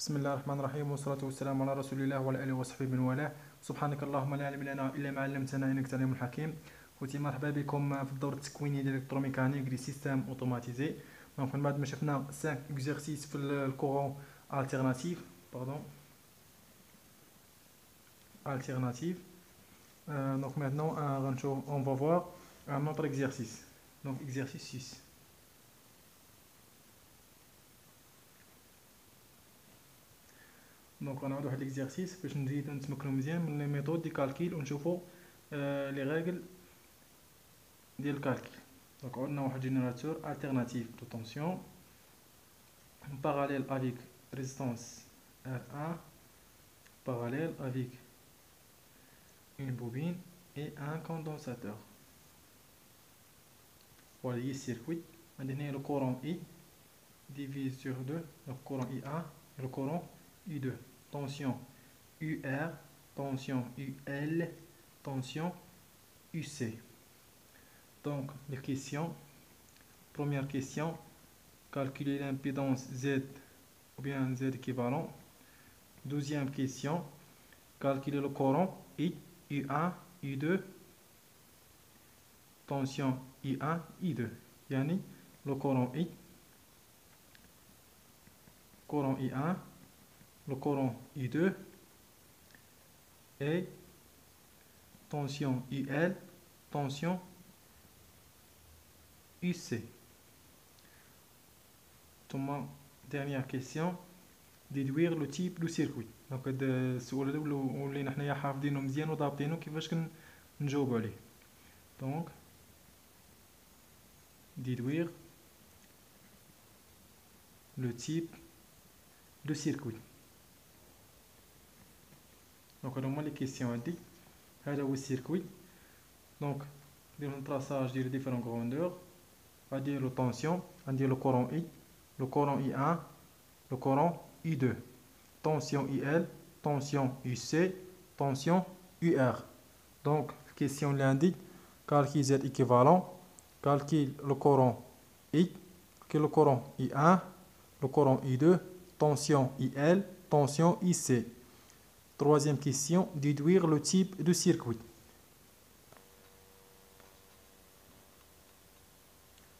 بسم الله الرحمن الرحيم والصلاة والسلام على رسول الله وعلى آله وصحبه من والاه. سبحانك اللهم لا علم لنا إلا ما علمتنا إنك تعلم الحكيم. خوتي مرحبا بكم في الدور التكويني ديال الالكتروميكانيك دي سيستيم اوتوماتيزي. دونك من بعد ما شفنا 5 اكزرسيس في الكورون التيرناتيف alternative. Donc maintenant on va voir un autre exercice. Donc exercice 6. دونك غنعاودو واحد ليكزارسيس باش نزيدو نتمكنو مزيان من لي ميثود دي كالكيل ونشوفو لي ريغل ديال الكالكيل. دونك عندنا واحد جينيراتور alternatif de tension parallèle avec résistance R1 parallèle avec une bobine et un condensateur. Voilà le circuit. Maintenant le courant I divise sur 2, le courant I1 et le courant I2. Tension UR, tension UL, tension UC. Donc les questions. Première question, calculer l'impédance Z ou bien Z équivalent. Deuxième question, calculer le courant I, I1, I2, tension I1, I2. Yani le courant I, courant I1, le courant I2 et tension IL, tension UC. Dernière question, déduire le type du circuit. Donc هاد السؤال هذا ولينا حنايا حافظينه مزيان وضابطينه كيفاش نجاوبوا عليه. Donc déduire le type de circuit. Donc هادو هما لي كيسيون هادي. هذا هو السيركوي. دونك نديرو التراساج ديال ديفيرون غروندور. غادي لو طونسيون، غندير لو كورون I, le courant I1, le courant I2, tension IL, tension UC, tension UR. Donc, question l'indique, calcule Z équivalent, calcule le courant I, le courant I1, le courant I2, tension IL, tension IC. Troisième question, déduire le type de circuit.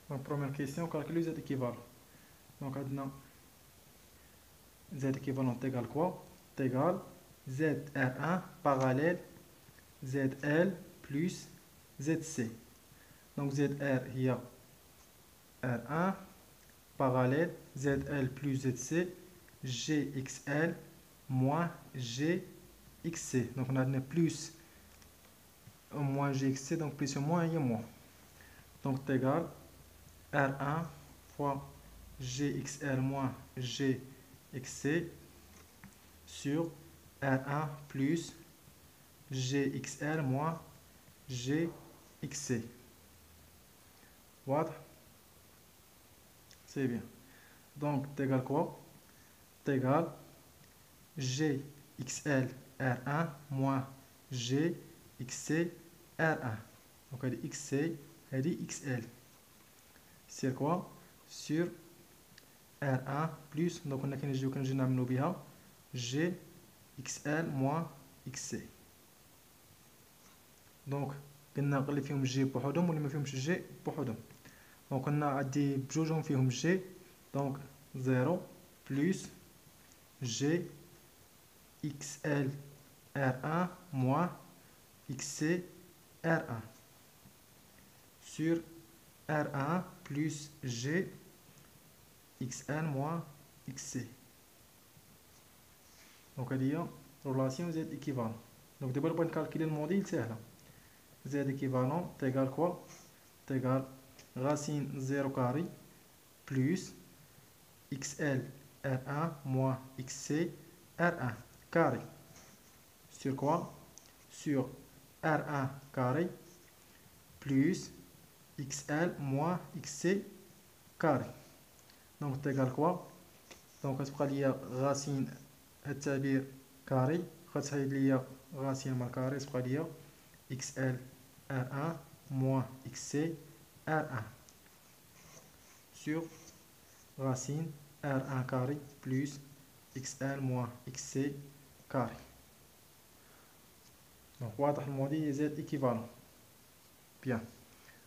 Donc, première question, calculer Z équivalent. Donc, Z équivalent égale quoi? Égale ZR1 parallèle ZL plus ZC. Donc, ZR il y a R1 parallèle ZL plus ZC GXL moins GXC. Donc, on a plus moins GXC, donc plus ou moins il y a moins. Donc, égale R1 fois GXL moins GXC sur R1 plus GXL moins GXC. Voilà. C'est bien. Donc, t'égale quoi? T'égale GXL R1 moins GXC R1. Donc, elle est XC, elle est XL. C'est quoi? Sur R1 plus, donc on a qu'une G XL moins XC. Donc, on a اللي فيهم G بوحدهم واللي ما فيهمش G بوحدهم. Donc on a عندي بجوجهم فيهم G. Donc 0 plus G XL R1 moins XC R1 sur R1 plus G XL moins XC. Donc il y a relation Z équivalent. Donc d'abord pour calculer le modèle c'est là. Z équivalent égale quoi? Égale racine 0 carré plus XL R1 moins XC R1 carré. Sur quoi? Sur R1 carré plus XL moins XC carré. Donc c'est égal quoi? Donc il y a racine التعبير carré خاصها ليا racine مع carré تبقى ليا XL R1 moins XC R1 sur racine R1 carré plus xl moins xc carré. Donc, واضح الموديل Z équivalent. Bien.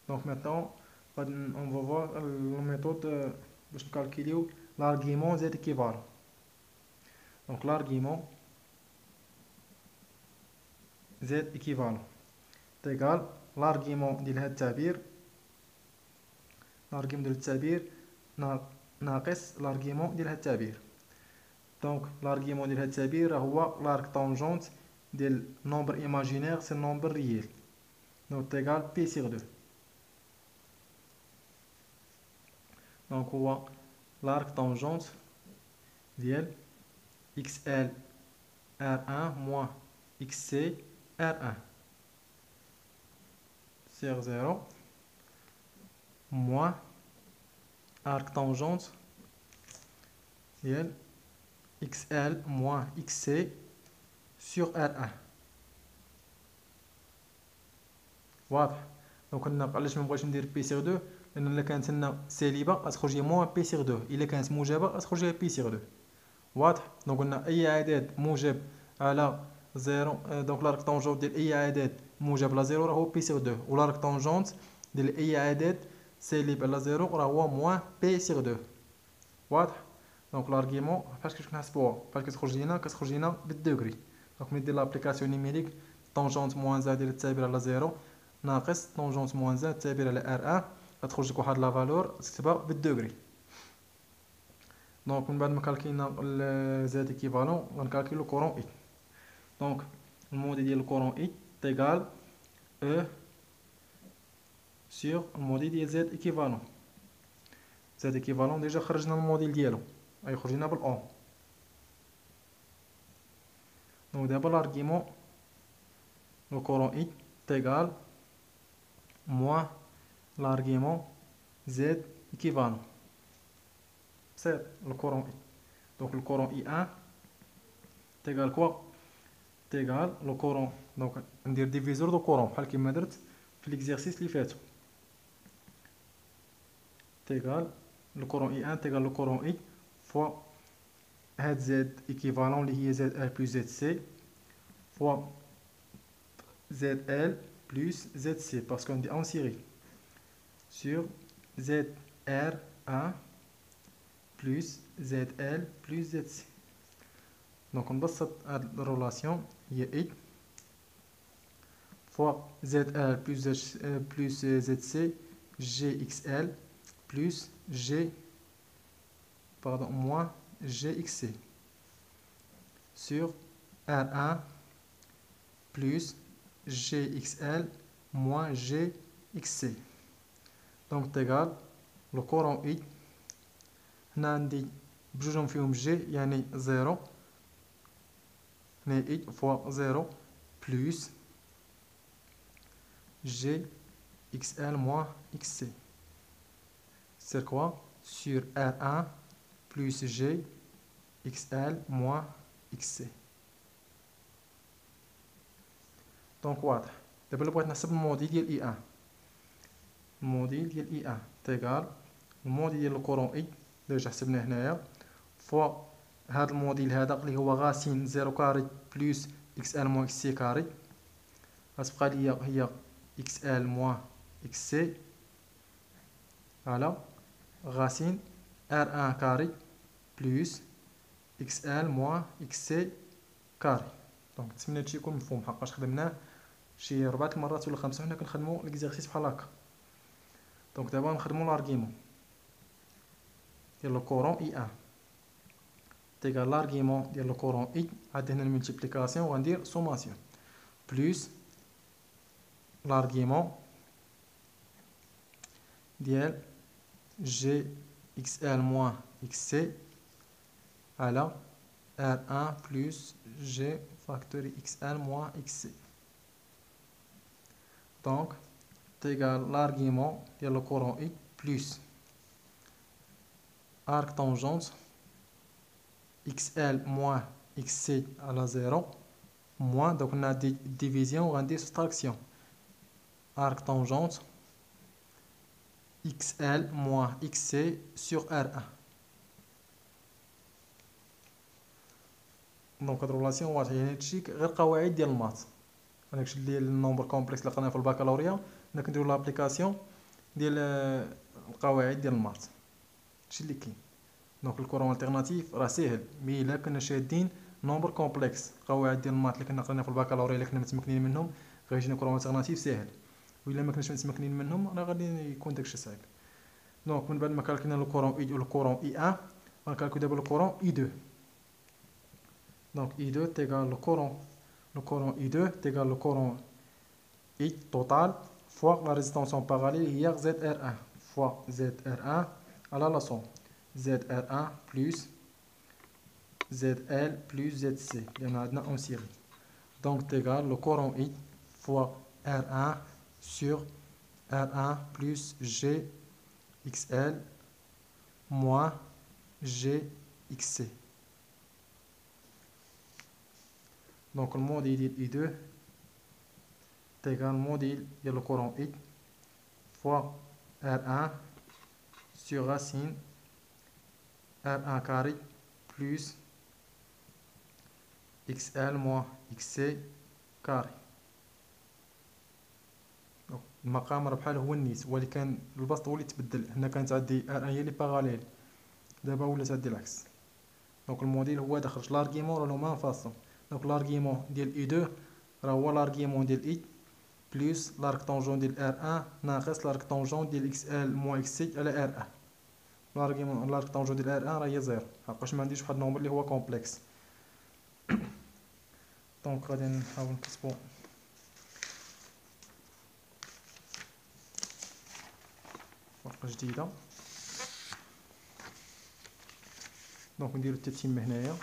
Donc maintenant, on va voir la méthode pour calculer l'argument Z équivalent. Donc l'argument Z équivalent est égal l'argument de التعبير ناقص l'argument ديال هاد التعبير. Donc l'argument ديال هاد التعبير هو l'arc tangente ديال nombre imaginaire c'est nombre réel. Donc c'est égal P sur 2. Donc هو l'arc tangente ديال XL R1 moins XC R1 sur 0 moins arc tangente ديال XL moins XC sur R1. واضح. دونك قلنا علاش ما بغيتش ندير بي سيغ 2 لان الا كانت لنا سالبه غتخرج لي موان بي سيغ 2، الا كانت موجبه غتخرج لي بي سيغ 2. واضح. دونك قلنا اي عدد موجب على 0، دونك لارك طونجونت ديال اي عدد موجب على 0 راه هو بي سيغ 2، ولارك طونجونت ديال اي عدد سالب على 0 راه هو موان بي سيغ 2. واضح. دونك لارغيمون فاش كنحسبوها فاش كتخرج لينا بالدوغري. دونك ملي دير لابليكاسيون نيميريك طونجونت موان زا ديال التعبير على 0 ناقص طونجونت موان زا التعبير على ار 1 غتخرج لك واحد لا فالور تكتبها بالدوغري. دونك من بعد ما كالكينا زاد ايكيفالون غنكالكيلو الكورون اي. دونك الموديل ديال الكورون اي تيغال او سور الموديل ديال زاد ايكيفالون. زاد ايكيفالون ديجا خرجنا الموديل ديالو غيخرج لنا بالاون. دونك دابا لارغيمون le courant I est égal moins l'argument Z équivalent. C'est le courant I. Donc le courant I1 est égal quoi? C'est égal le courant. Donc on dit diviseur de courant بحال كيما درت في l'exercice اللي فاتو. C'est égal le courant I1 est égal le courant I fois هاد Z équivalent اللي هي ZL plus ZC fois ZL plus ZC parce qu'on dit en série sur ZR1 plus ZL plus ZC. Donc on بسط هاد الرولاسيون هي I fois ZL plus ZC GXL plus moins GXC sur R1 plus GXL moins GXC. Donc c'est égal le courant I هنا عندي بجوجهم فيهم جي يعني 0 يعني I fois 0 plus GXL moins XC. C'est quoi? Sur R1 plus GXL moins XC. دونك واضح. دابا الا بغيت نحسب الموديل ديال اي 1، الموديل ديال اي 1 تيغال الموديل ديال الكورون اي ديجا حسبناه هنايا فوا هاد الموديل هذا اللي هو غاسين 0 كاري بلس اكس ال موان اكس سي كاري غتبقى ليا هي اكس ال موان اكس سي على غاسين ار 1 كاري بلس اكس ال موان اكس سي كاري. دونك نتمنى هادشي يكون مفهوم حقاش خدمناه شي 4 المرات ولا 5 حنا كنخدموا ليكزارسيس بحال هكا. دونك دابا نخدموا لارغيمون ديال لو كورون اي 1 تيغال لارغيمون ديال لو كورون اي عاد هنا الملتيبليكاسيون وغندير سوماسيون بلس لارغيمون ديال جي اكس ال موان اكس سي على ار 1 بلس جي فاكتوري اكس ال موان اكس سي. Donc, c'est égal l'argument de le courant I plus arc tangente XL moins XC à la 0 moins, donc on a des divisions, on a des soustractions. Arc tangente XL moins XC sur R1. دونك هاد الرولاسيون واضحه، يعني هادشي غير قواعد ديال المات. هادشي ديال النومبر كومبلكس اللي قريناه في الباكالوريا، حنا كنديرو لابليكاسيون ديال القواعد ديال المات. هادشي اللي كاين. دونك الكورون التيرناتيف راه ساهل، مي الا كنا شادين نومبر كومبلكس قواعد ديال المات اللي كنا قرينا في الباكالوريا اللي كنا متمكنين منهم، غيجينا كورون التيرناتيف ساهل. وإلا ما كناش متمكنين منهم راه غادي يكون داكشي صعيب. دونك من بعد ما كالكلينا لو كورون اي و لو كورون اي 1، غنكالكو دابا لو كورون اي 2. دونك اي 2 تيغال لو كورون اي 2 تيغال لو كورون اي توتال فوا لا ريزيستانس اون باراليل هي زد ار 1 فوا زد ار 1 على لا سوم زد ار 1 بلس زد ال بلس زد سي لان عندنا اون سيري. دونك تيغال لو كورون اي فوا ار 1 sur R1 plus G XL moins G XC. Donc le modèle I2 est égal au modèle de le courant I fois R1 sur racine R1 carré plus XL moins XC carré. المقام راه بحال هو النيت، ولكن البسط هو اللي تبدل. هنا كانت عندي ار هي اللي باراليل، دابا ولات عندي العكس. دونك الموديل هو هذا خرج لارغيمون راه لو مام فاصون. دونك لارغيمون ديال اي 2 راه هو لارغيمون ديال اي بلس لارك طونجون ديال ار 1 ناقص لارك طونجون ديال اكس ال موان اكس سي على ار 1. لارغيمون لارك طونجون ديال ار 1 راه هي زيرو، حقاش ما عنديش واحد النومبر اللي هو كومبلكس. دونك غادي نحاول نكتبو ورقة جديدة. دونك نديرو التتمة هنايا.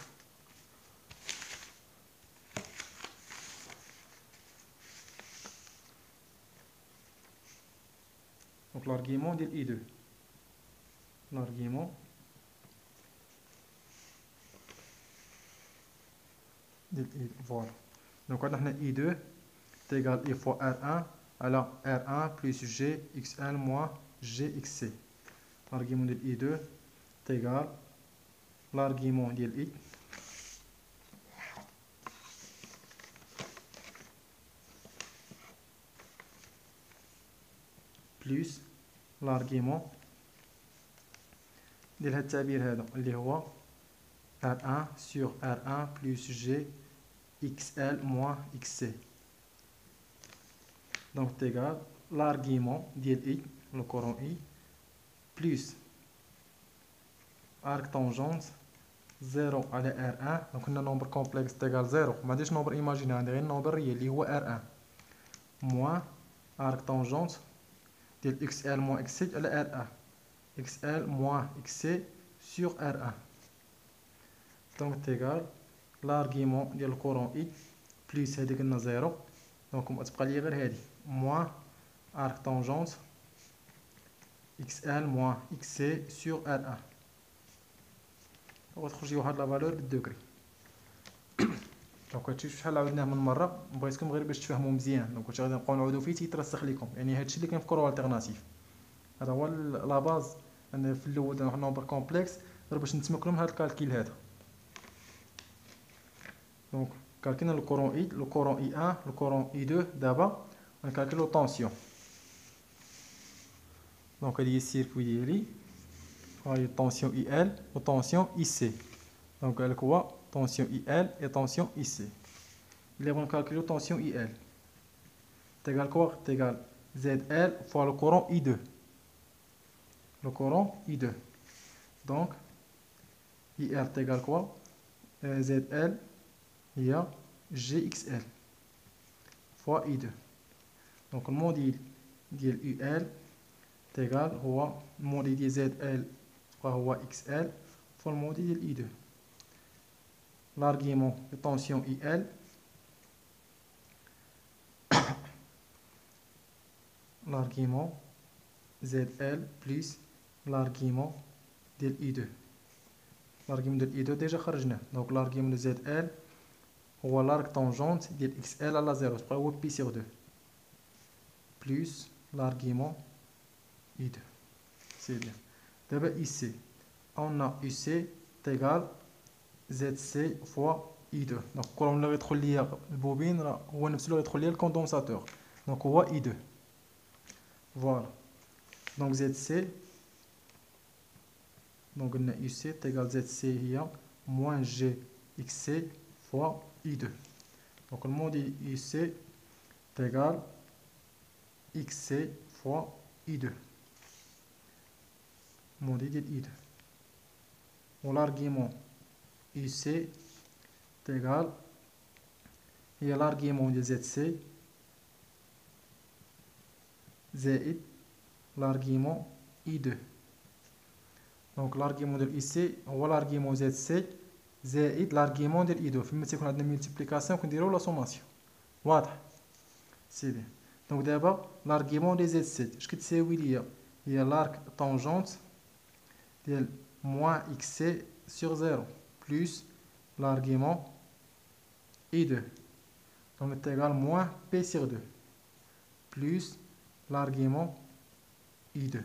دونك لارغيمون ديال اي 2 لارغيمون ديال اي فوالا. دونك عندنا حنا اي 2 تيغال اي فوا ار 1 على ار 1 بلس جي اكس ان موان جي اكس سي. لارغيمون ديال اي 2 تيغال لارغيمون ديال اي بلس لارغيمون ديال هاد التعبير هذا اللي هو R1 sur R1 plus G XL moins XC. Donc c'est égal l'argument de I, le courant I, plus arc tangente 0 à la R1. Donc on a un nombre complexe égal 0. Mais des nombres imaginaires, un nombre réel, qui est R1. Moins arc tangente de XL moins XC à la R1. XL moins XC sur R1. Donc c'est égal l'argument ديال الكورون اي بلس هادي قلنا زيرو، دونك غتبقى لي غير هادي موان ارك طونجونت اكس ال موان اكس سي سور ار 1 وغتخرج لي واحد لا فالور بالدوغري. دونك هادشي شحال عاودناه من مره، بغيتكم غير باش تفهموا مزيان. دونك هادشي غادي نبقاو نعاودو فيه تيترسخ لكم، يعني هادشي اللي كاين في كورون التيرناتيف. هذا هو لا باز. انا في الاول درنا واحد النومبر كومبلكس غير باش نتمكنوا من هاد الكالكيل هذا. Donc, calculons le courant I1, le courant I2 d'abord, on calcule la tension. Donc, il y a le circuit il y a tension IL et tension IC. Donc, il y a tension IL et tension IC. Il va calculer la tension IL. C'est égal quoi? C'est égal ZL fois le courant I2. Le courant I2. Donc, IL est égal quoi? ZL il y a GXL fois I2. Donc le module de UL est égal au module de ZL fois XL fois le module de I2. L'argument de tension IL l'argument ZL plus l'argument de I2. L'argument de I2 déjà خرجناه. Donc l'argument de ZL هو l'arc tangente ديال XL على 0 تبقى هو بي sur 2 plus l'argument I2. C'est bien. دابا IC on a IC est égal ZC fois اي 2. دونك الكورون اللي غيدخل ليا البوبين راه هو نفس اللي غيدخل ليا الكوندونساتور، دونك هو اي 2. فوالا. دونك زد سي، دونك قلنا يو سي تيغال زد سي هي موان جي اكس سي فوا اي 2. دونك الموديل يو سي تيغال اكس سي فوا اي 2، موديل ديال اي 2. و لارغيمون يو سي تيغال هي لارغيمون ديال زد سي زائد لارغيمون اي 2. دونك لارغيمون ديال اي سي هو لارغيمون زد سي زائد لارغيمون ديال اي 2. فما تيكون عندنا ملتيبليكاسيون كنديرو لا سوماسيون. واضح؟ سي بيان. دونك دابا لارغيمون ديال زد سي اش كتساوي ليا؟ هي لارك طونجونت ديال موان اكس سي سور زيرو بلوس l'argument I2. Donc c'est égal à moins P sur 2 plus l'argument I2.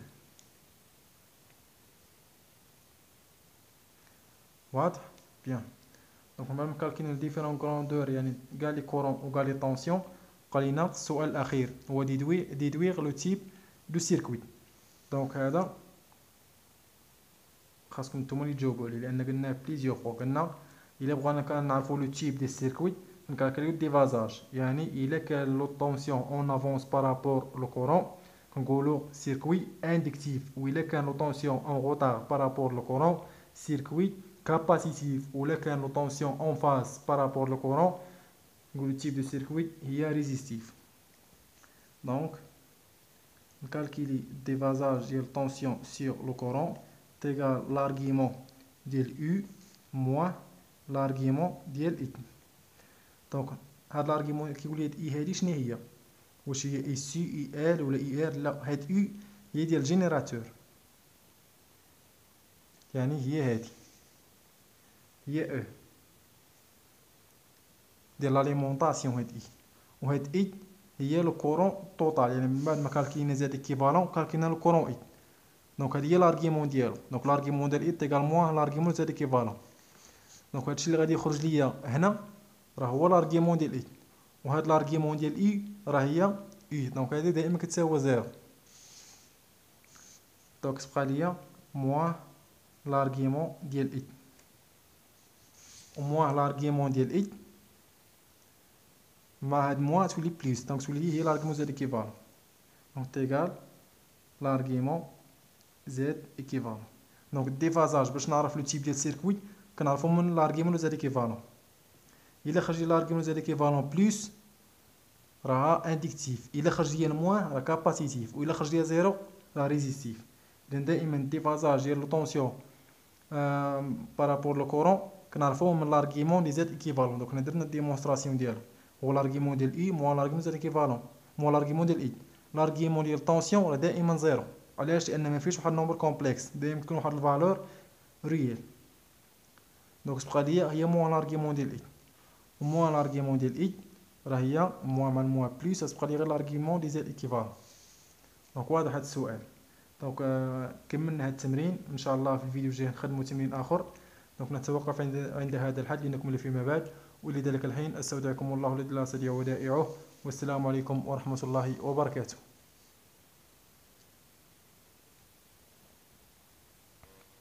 Voilà. Bien. Donc on va calculer les différentes grandeurs, يعني قال لي courant ou قال لي tension. قال لنا السؤال الأخير هو déduire le type de circuit. Donc هذا خاصكم نتوما اللي تجاوبوا عليه لأن قلنا بليزيور فوا. قلنا إلا بغينا كنعرفو لو تيب ديال السيركوي نكالكوليو الديفازاج، يعني إلا كان لو طونسيون اون افونس بارابور لو كورون كنقولو سيركوي اندكتيف، و إلا كان لو طونسيون اون روتار بارابور لو كورون سيركوي كاباسيتيف، و إلا كان لو طونسيون اون فاز بارابور لو كورون نقولو تيب دو سيركوي هي ريزيستيف. دونك نكالكولي الديفازاج ديال طونسيون سور لو كورون تيغال لارغيمون ديال يو موان لارغيمون ديال اي. دونك هاد لارغيمون كيقول لي هاد اي هادي شنو هي؟ واش هي اي سي اي ال ولا اي ار؟ لا، هاد اي هي ديال الجينيراتور، يعني هي هادي هي او ديال لاليمونطاسيون. هاد اي وهاد اي هي لو كورون توتال، يعني من بعد ما كالكينا زاد ايكيفالون كالكينا لو كورون اي. دونك هادي هي لارغيمون ديالو. دونك لارغيمون ديال اي تيغال موان لارغيمون زاد ايكيفالون. دونك هادشي اللي غادي يخرج ليا هنا راه هو لارغيمون ديال اي، وهاد لارغيمون ديال اي راه هي اي. دونك هادي دائما كتساوي زيرو. دونك تبقى ليا موان لارغيمون ديال اي وموان لارغيمون ديال اي مع هاد موان تولي بليس، دونك تولي هي لارغيمون زاد ايكيفالون. دونك تيغال لارغيمون زاد ايكيفالون. دونك الديفازاج باش نعرف لو تيب ديال السيركوي كنعرفو من لارغيمون زاد ايكيفالون. الا خرج لي لارغيمون زاد ايكيفالون بلس راه اندكتيف، الا خرج لي موان راه كاباسيتيف، و الا خرج لي زيرو راه ريزيستيف. اذا دائما الديفازاج ديال لو طونسيون بارابور لو كورون كنعرفوه من لارغيمون لي زاد ايكيفالون. دونك درنا الديمونستراسيون ديالو هو لارغيمون ديال اي موان لارغيمون زاد ايكيفالون موان لارغيمون ديال اي. لارغيمون ديال الطونسيون راه دائما زيرو. علاش؟ لان ما فيش واحد النومبر كومبلكس، دائما تكون واحد الفالور ريال. دونك تبقى ليا هي موان لارغيمون ديال اي وموان لارغيمون ديال اي راه هي موان مع الموان بلس تبقى لي غير لارغيمون دي زاد ايكيفالون. دونك واضح هذا السؤال. دونك كملنا هذا التمرين، ان شاء الله في الفيديو الجاي نخدموا تمرين اخر. دونك نتوقف عند هذا الحد لنكمل فيما بعد، ولذلك الحين استودعكم الله الذي لا تضيع ودائعه، والسلام عليكم ورحمة الله وبركاته.